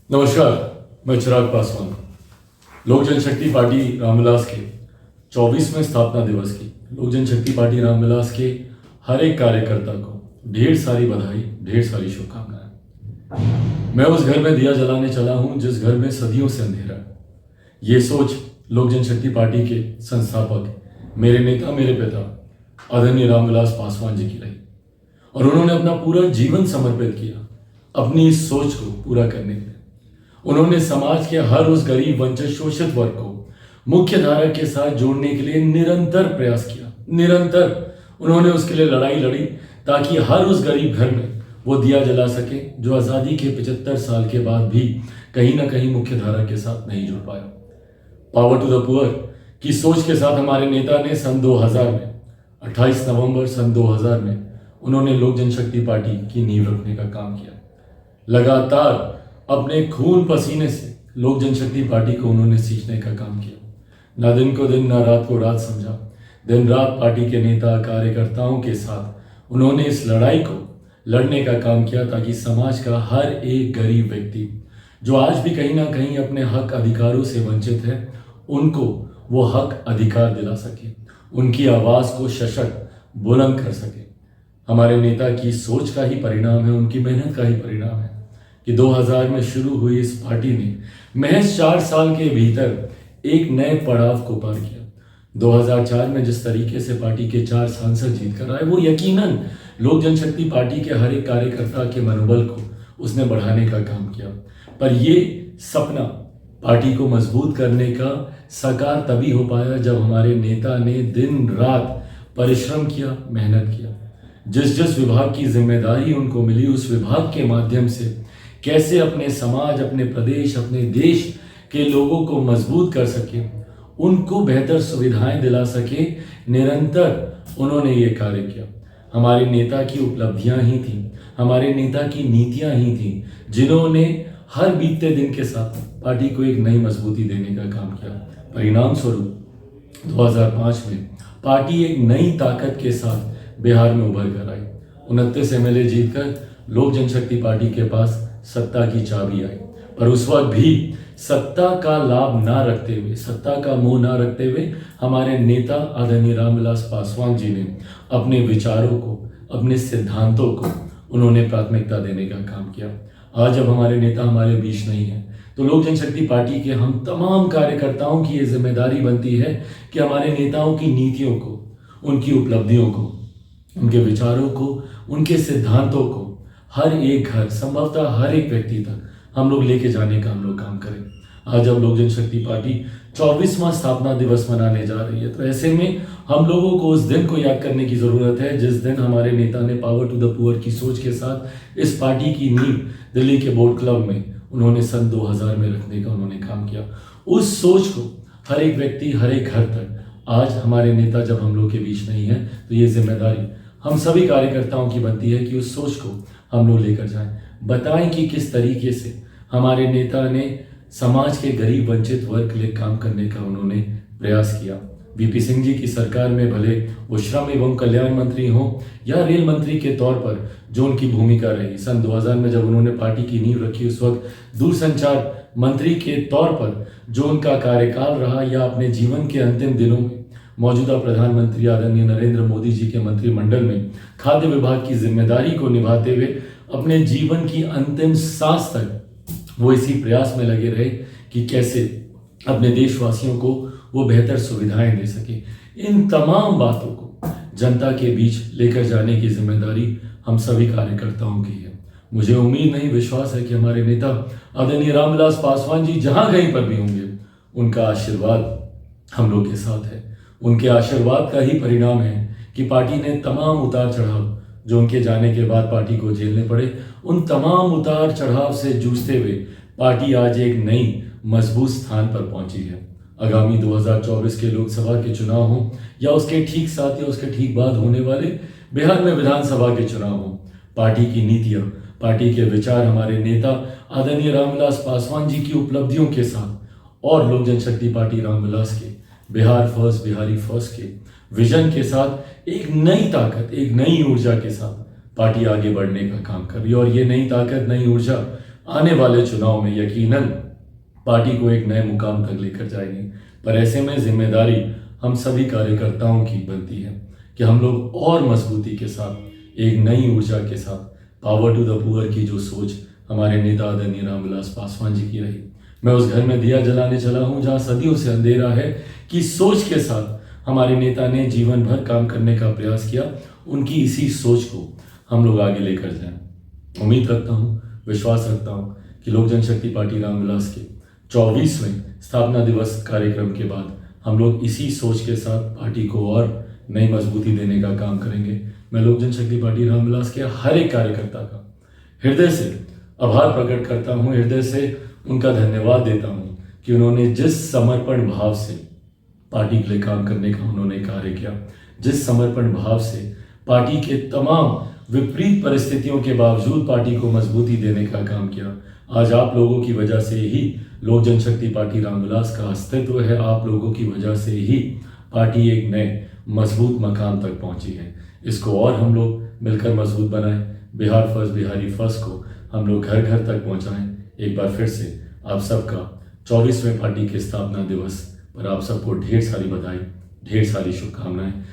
नमस्कार, मैं चिराग पासवान। लोक जनशक्ति पार्टी रामविलास के 24वें स्थापना दिवस की लोक जनशक्ति पार्टी रामविलास के हर एक कार्यकर्ता को ढेर सारी बधाई, ढेर सारी शुभकामनाएं। मैं उस घर में दिया जलाने चला हूं जिस घर में सदियों से अंधेरा है। ये सोच लोक जनशक्ति पार्टी के संस्थापक, मेरे नेता, मेरे पिता आदरणीय रामविलास पासवान जी की रही और उन्होंने अपना पूरा जीवन समर्पित किया अपनी इस सोच को पूरा करने के लिए। उन्होंने समाज के हर उस गरीब, वंचित, शोषित वर्ग को मुख्य धारा के साथ जोड़ने के लिए निरंतर प्रयास किया। निरंतर उन्होंने उसके लिए लड़ाई लड़ी ताकि हर उस गरीब घर में वो दिया जला सके जो आज़ादी के 75 साल के बाद भी कहीं ना कहीं मुख्य धारा के साथ नहीं जुड़ पाया। पावर टू द पुअर की सोच के साथ हमारे नेता ने सन 2000 में 28 नवंबर सन 2000 में उन्होंने लोक जनशक्ति पार्टी की नींव रखने का काम किया। लगातार अपने खून पसीने से लोक जनशक्ति पार्टी को उन्होंने सींचने का काम किया। ना दिन को दिन, ना रात को रात समझा। दिन रात पार्टी के नेता, कार्यकर्ताओं के साथ उन्होंने इस लड़ाई को लड़ने का काम किया ताकि समाज का हर एक गरीब व्यक्ति जो आज भी कहीं ना कहीं अपने हक अधिकारों से वंचित है, उनको वो हक अधिकार दिला सके, उनकी आवाज़ को सशक्त बुलंद कर सके। हमारे नेता की सोच का ही परिणाम है, उनकी मेहनत का ही परिणाम है कि 2000 में शुरू हुई इस पार्टी ने महज 4 साल के भीतर एक नए पड़ाव को पार किया। 2004 में जिस तरीके से पार्टी के 4 सांसद जीत कर आए, वो यकीनन लोक जनशक्ति पार्टी के हर एक कार्यकर्ता के मनोबल को उसने बढ़ाने का काम किया। पर ये सपना पार्टी को मजबूत करने का साकार तभी हो पाया जब हमारे नेता ने दिन रात परिश्रम किया, मेहनत किया। जिस जिस विभाग की जिम्मेदारी उनको मिली, उस विभाग के माध्यम से कैसे अपने समाज, अपने प्रदेश, अपने देश के लोगों को मजबूत कर सके, उनको बेहतर सुविधाएं दिला सके, निरंतर उन्होंने ये कार्य किया। हमारे नेता की उपलब्धियां ही थी, हमारे नेता की नीतियां ही थी जिन्होंने हर बीतते दिन के साथ पार्टी को एक नई मजबूती देने का काम किया। परिणाम स्वरूप 2005 में पार्टी एक नई ताकत के साथ बिहार में उभर कर आई। 29 एमएलए जीतकर लोक जनशक्ति पार्टी के पास सत्ता की चाबी आई। पर उस वक्त भी सत्ता का लाभ ना रखते हुए, सत्ता का मोह ना रखते हुए हमारे नेता आदरणीय रामविलास पासवान जी ने अपने विचारों को, अपने सिद्धांतों को उन्होंने प्राथमिकता देने का काम किया। आज जब हमारे नेता हमारे बीच नहीं है तो लोक जनशक्ति पार्टी के हम तमाम कार्यकर्ताओं की ये जिम्मेदारी बनती है कि हमारे नेताओं की नीतियों को, उनकी उपलब्धियों को, उनके विचारों को, उनके सिद्धांतों को हर एक घर, संभवतः हर एक व्यक्ति तक हम लोग लेके जाने का हम लोग काम करें। आज जब लोक जनशक्ति पार्टी 24वां स्थापना दिवस मनाने जा रही है तो ऐसे में हम लोगों को उस दिन को याद करने की ज़रूरत है जिस दिन हमारे नेता ने पावर टू द पुअर की सोच के साथ इस पार्टी की नींव दिल्ली के बोर्ड क्लब में उन्होंने सन 2000 में रखने का उन्होंने काम किया। उस सोच को हर एक व्यक्ति, हर एक घर तक, आज हमारे नेता जब हम लोग के बीच नहीं है तो ये जिम्मेदारी हम सभी कार्यकर्ताओं की बनती है कि उस सोच को हम लोग लेकर जाएं, बताएं कि किस तरीके से हमारे नेता ने समाज के गरीब, वंचित वर्ग के लिए काम करने का उन्होंने प्रयास किया। वीपी सिंह जी की सरकार में भले वो श्रम एवं कल्याण मंत्री हों या रेल मंत्री के तौर पर जो उनकी भूमिका रही, सन 2000 में जब उन्होंने पार्टी की नींव रखी उस वक्त दूरसंचार मंत्री के तौर पर जो उनका कार्यकाल रहा, या अपने जीवन के अंतिम दिनों में मौजूदा प्रधानमंत्री आदरणीय नरेंद्र मोदी जी के मंत्रिमंडल में खाद्य विभाग की जिम्मेदारी को निभाते हुए अपने जीवन की अंतिम सांस तक वो इसी प्रयास में लगे रहे कि कैसे अपने देशवासियों को वो बेहतर सुविधाएं दे सके। इन तमाम बातों को जनता के बीच लेकर जाने की जिम्मेदारी हम सभी कार्यकर्ताओं की है। मुझे उम्मीद नहीं, विश्वास है कि हमारे नेता आदरणीय रामविलास पासवान जी जहां कहीं पर भी होंगे, उनका आशीर्वाद हम लोग के साथ है। उनके आशीर्वाद का ही परिणाम है कि पार्टी ने तमाम उतार चढ़ाव जो उनके जाने के बाद पार्टी को झेलने पड़े, उन तमाम उतार चढ़ाव से जूझते हुए पार्टी आज एक नई मजबूत स्थान पर पहुंची है। आगामी 2024 के लोकसभा के चुनाव हों या उसके ठीक साथ या उसके ठीक बाद होने वाले बिहार में विधानसभा के चुनाव हों, पार्टी की नीतियां, पार्टी के विचार हमारे नेता आदरणीय रामविलास पासवान जी की उपलब्धियों के साथ और लोक जनशक्ति पार्टी रामविलास के बिहार फर्स्ट, बिहारी फर्स्ट के विजन के साथ एक नई ताकत, एक नई ऊर्जा के साथ पार्टी आगे बढ़ने का काम कर रही है। और ये नई ताकत, नई ऊर्जा आने वाले चुनाव में यकीनन पार्टी को एक नए मुकाम तक लेकर जाएंगे। पर ऐसे में जिम्मेदारी हम सभी कार्यकर्ताओं की बनती है कि हम लोग और मजबूती के साथ, एक नई ऊर्जा के साथ, पावर टू द पुअर की जो सोच हमारे नेता आदरणीय रामविलास पासवान जी की रही, मैं उस घर में दिया जलाने चला हूं जहां सदियों से अंधेरा है, कि सोच के साथ हमारे नेता ने जीवन भर काम करने का प्रयास किया। उनकी इसी सोच को हम लोग आगे लेकर जाएं। उम्मीद रखता हूं, विश्वास रखता हूं कि लोक जनशक्ति पार्टी रामविलास के 24वें स्थापना दिवस कार्यक्रम के बाद हम लोग इसी सोच के साथ पार्टी को और नई मजबूती देने का काम करेंगे। मैं लोक जनशक्ति पार्टी रामविलास के हर एक कार्यकर्ता का हृदय से आभार प्रकट करता हूं, हृदय से उनका धन्यवाद देता हूं कि उन्होंने जिस समर्पण भाव से पार्टी के लिए काम करने का उन्होंने कार्य किया, जिस समर्पण भाव से पार्टी के तमाम विपरीत परिस्थितियों के बावजूद पार्टी को मजबूती देने का काम किया। आज आप लोगों की वजह से ही लोक जनशक्ति पार्टी रामविलास का अस्तित्व है। आप लोगों की वजह से ही पार्टी एक नए मजबूत मकाम तक पहुंची है। इसको और हम लोग मिलकर मजबूत बनाएं। बिहार फर्स्ट, बिहारी फर्स्ट को हम लोग घर घर तक पहुंचाएं। एक बार फिर से आप सबका 24वें पार्टी के स्थापना दिवस पर आप सबको ढेर सारी बधाई, ढेर सारी शुभकामनाएं।